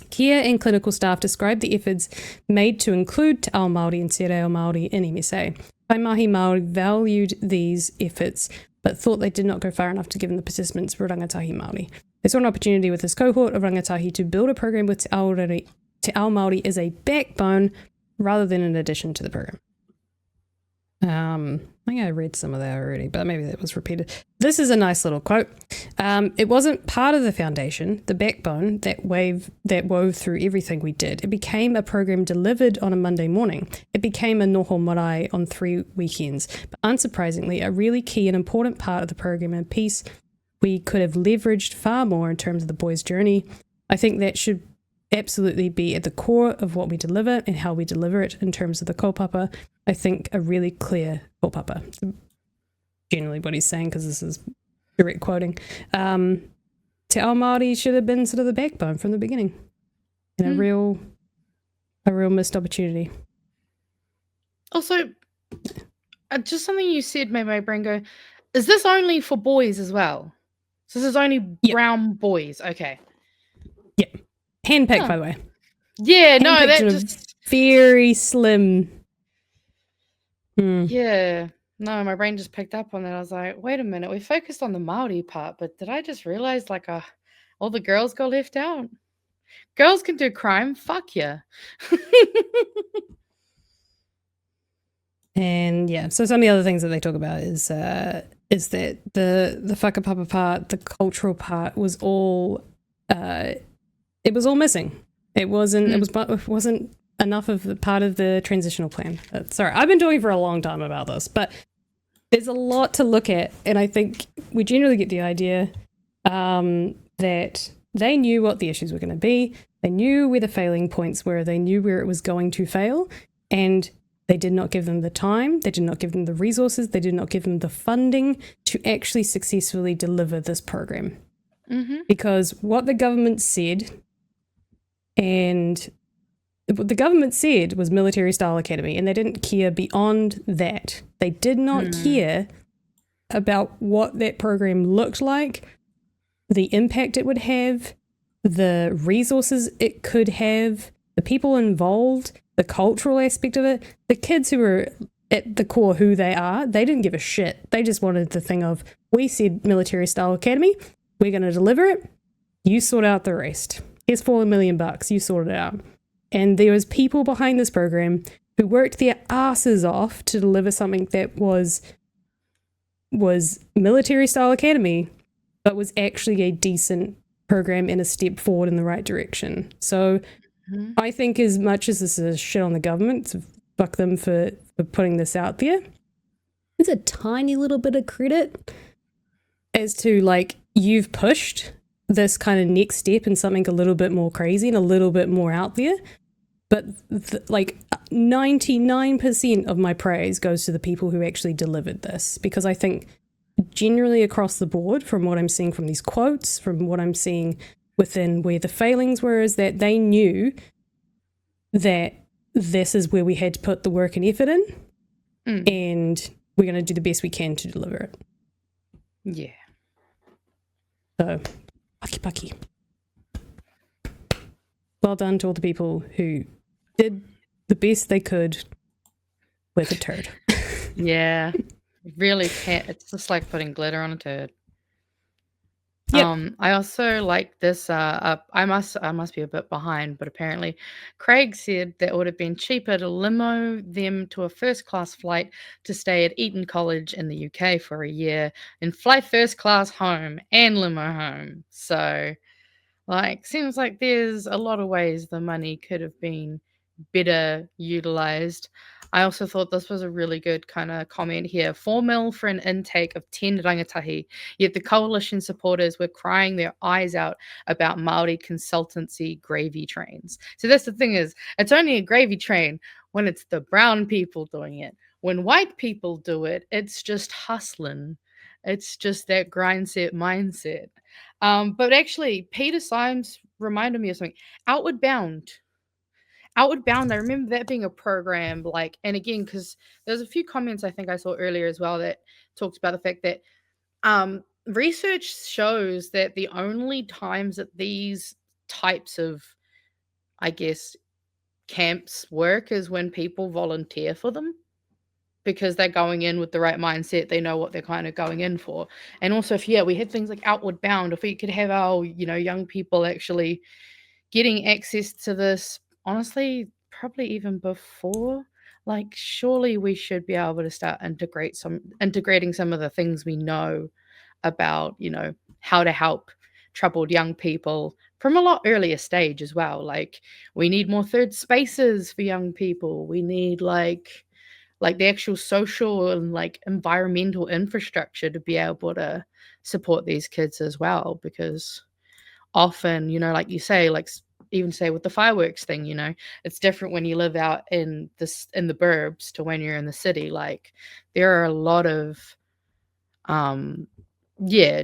Kia and clinical staff described the efforts made to include Te Ao Māori and Te Reo Māori in MSA. Kaimahi Māori valued these efforts, but thought they did not go far enough to give the participants were rangatahi Māori. They saw an opportunity with this cohort of rangatahi to build a program with Te Ao Māori as a backbone rather than an addition to the program. I think I read some of that already, but maybe that was repeated. This is a nice little quote. It wasn't part of the foundation, the backbone that wove through everything we did. It became a program delivered on a Monday morning. It became a noho marae on 3 weekends. But unsurprisingly, a really key and important part of the program and piece we could have leveraged far more in terms of the boys' journey. I think that should absolutely be at the core of what we deliver and how we deliver it in terms of the kaupapa. I think a really clear kaupapa. Generally what he's saying, because this is direct quoting. Te Ao Māori should have been sort of the backbone from the beginning. And a real missed opportunity. Also, just something you said made my brain go, is this only for boys as well? So this is only brown boys. Okay. Yeah. Handpicked, by the way. Yeah, no, that just very slim. Yeah. No, my brain just picked up on that. I was like, wait a minute, we focused on the Māori part, but did I just realize all the girls got left out? Girls can do crime, fuck yeah. And yeah, so some of the other things that they talk about is that the whakapapa part, the cultural part was all it was all missing. It wasn't enough of the part of the transitional plan. Sorry, I've been talking for a long time about this, but there's a lot to look at, and I think we generally get the idea that they knew what the issues were going to be. They knew where the failing points were. They knew where it was going to fail, and they did not give them the time. They did not give them the resources. They did not give them the funding to actually successfully deliver this program. Because what the government said, and what the government said was military-style academy, and they didn't care beyond that. They did not care about what that program looked like, the impact it would have, the resources it could have, the people involved, the cultural aspect of it. The kids who were at the core who they are, they didn't give a shit. They just wanted the thing of, we said military style academy, we're going to deliver it, you sort out the rest. Here's $4 million, you sort it out. And there was people behind this program who worked their asses off to deliver something that was military style academy, but was actually a decent program and a step forward in the right direction. So I think as much as this is shit on the government, so fuck them for putting this out there, there's a tiny little bit of credit as to, like, you've pushed this kind of next step in something a little bit more crazy and a little bit more out there. But like 99% of my praise goes to the people who actually delivered this, because I think generally across the board, from what I'm seeing from these quotes, from what I'm seeing within where the failings were, is that they knew that this is where we had to put the work and effort in, and we're going to do the best we can to deliver it. Yeah. So, pucky. Well done to all the people who did the best they could with a turd. Yeah. Really can't. It's just like putting glitter on a turd. Yep. I also like this. I must be a bit behind, but apparently, Craig said that it would have been cheaper to limo them to a first class flight to stay at Eton College in the UK for a year and fly first class home and limo home. So, like, seems like there's a lot of ways the money could have been better utilized. I also thought this was a really good kind of comment here. 4 mil for an intake of 10 rangatahi, yet the coalition supporters were crying their eyes out about Māori consultancy gravy trains. So that's the thing, is it's only a gravy train when it's the brown people doing it. When white people do it, it's just hustling. It's just that grindset mindset. But actually, Peter Symes reminded me of something. Outward Bound, I remember that being a program, like, and again, because there's a few comments I think I saw earlier as well that talked about the fact that research shows that the only times that these types of, I guess, camps work is when people volunteer for them, because they're going in with the right mindset. They know what they're kind of going in for. And also, if we had things like Outward Bound, if we could have our, young people actually getting access to this, honestly, probably even before, like, surely we should be able to start integrating some of the things we know about, how to help troubled young people from a lot earlier stage as well. Like, we need more third spaces for young people. We need like the actual social and like environmental infrastructure to be able to support these kids as well, because often, like you say, like even say with the fireworks thing, it's different when you live out in the burbs to when you're in the city. Like, there are a lot of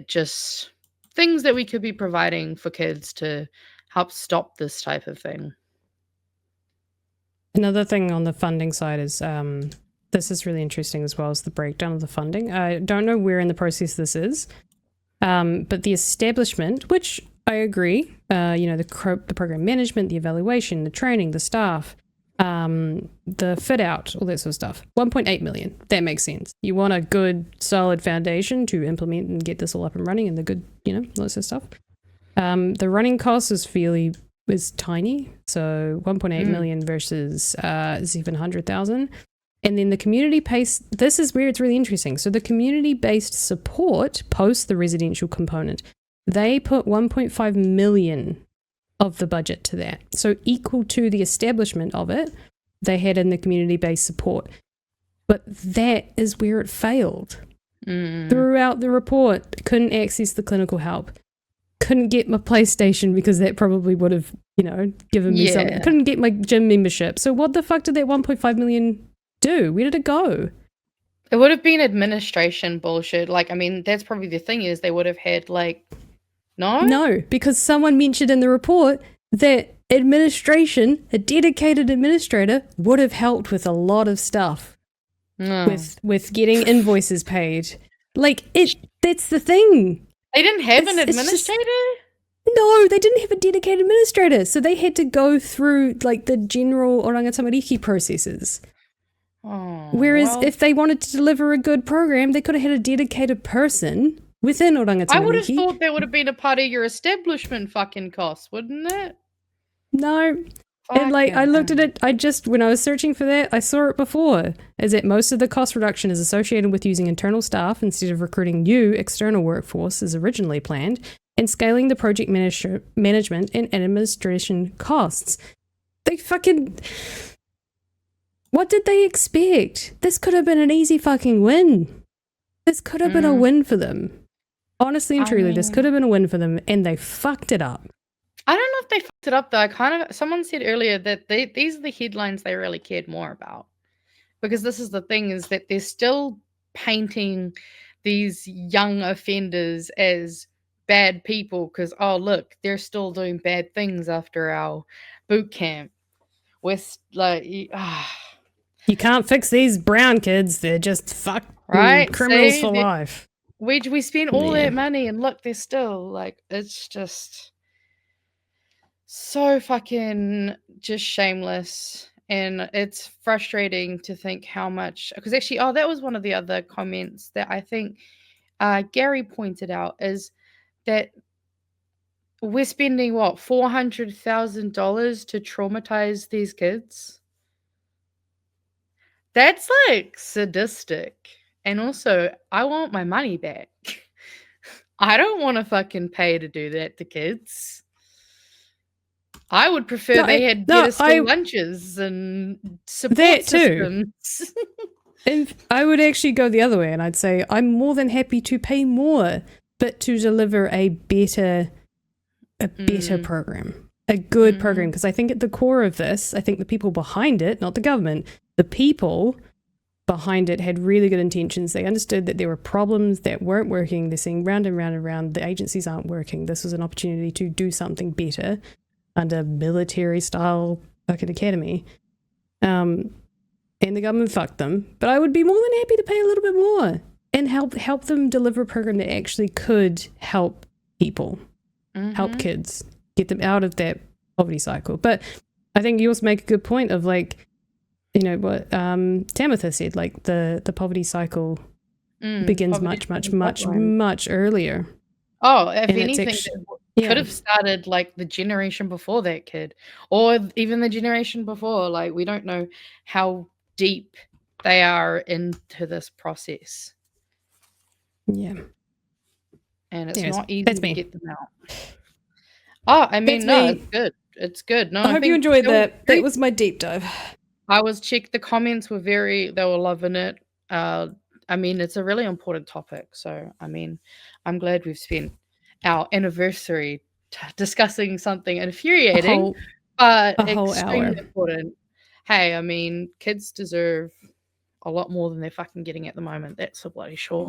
just things that we could be providing for kids to help stop this type of thing. Another thing on the funding side is this is really interesting as well, as the breakdown of the funding. I don't know where in the process this is, but the establishment, which I agree, the program management, the evaluation, the training, the staff, the fit out, all that sort of stuff. 1.8 million. That makes sense. You want a good, solid foundation to implement and get this all up and running, and the good, all that sort of stuff. The running cost is tiny. So 1.8 million versus 700,000. And then the community-based, this is where it's really interesting. So the community-based support post the residential component, they put 1.5 million of the budget to that. So equal to the establishment of it, they had in the community-based support. But that is where it failed. Throughout the report, couldn't access the clinical help. Couldn't get my PlayStation because that probably would have, given me something. Couldn't get my gym membership. So what the fuck did that 1.5 million do? Where did it go? It would have been administration bullshit. Like, I mean, that's probably the thing, is they would have had No, because someone mentioned in the report that administration, a dedicated administrator, would have helped with a lot of stuff. With getting invoices paid. Like, that's the thing. They didn't have an administrator? No, they didn't have a dedicated administrator. So they had to go through like the general oranga tamariki processes. Oh, Whereas well, if they wanted to deliver a good program, they could have had a dedicated person within Oranga I would have Tamariki. thought that would have been a part of your establishment fucking costs, wouldn't it? No. And like I looked at it, when I was searching for that, I saw it before. Is that most of the cost reduction is associated with using internal staff instead of recruiting new external workforce as originally planned, and scaling the project management and administration costs. They fucking. What did they expect? This could have been an easy fucking win. This could have been a win for them. Honestly and truly, this could have been a win for them, and they fucked it up. I don't know if they fucked it up though. Someone said earlier that these are the headlines they really cared more about, because this is the thing, is that they're still painting these young offenders as bad people because, oh look, they're still doing bad things after our boot camp. With like, you can't fix these brown kids. They're just right? criminals See, for life. We spent all that money and look, they're still like, it's just so fucking just shameless. And it's frustrating to think how much, because actually, that was one of the other comments that I think Gary pointed out, is that we're spending what, $400,000 to traumatize these kids. That's like sadistic. And also, I want my money back. I don't want to fucking pay to do that to kids. I would prefer they had better school lunches and support systems. And I would actually go the other way, and I'd say I'm more than happy to pay more, but to deliver a better program, a good program. Because I think at the core of this, I think the people behind it, not the government, the people behind it had really good intentions. They understood that there were problems that weren't working. They're saying round and round and round, the agencies aren't working. This was an opportunity to do something better under military style fucking academy. And the government fucked them. But I would be more than happy to pay a little bit more and help them deliver a program that actually could help people, help kids, get them out of that poverty cycle. But I think you also make a good point of like, you know, what Tamitha said, like the poverty cycle begins much earlier. Oh, if anything, could have started like the generation before that kid, or even the generation before. Like, we don't know how deep they are into this process. Yeah. And it's not easy to get them out. Oh, I mean, it's good. It's good. No, I hope you enjoyed that. That was my deep dive. The comments were they were loving it. I mean, it's a really important topic. So, I mean, I'm glad we've spent our anniversary discussing something infuriating, but extremely important. Hey, I mean, kids deserve a lot more than they're fucking getting at the moment. That's for bloody sure.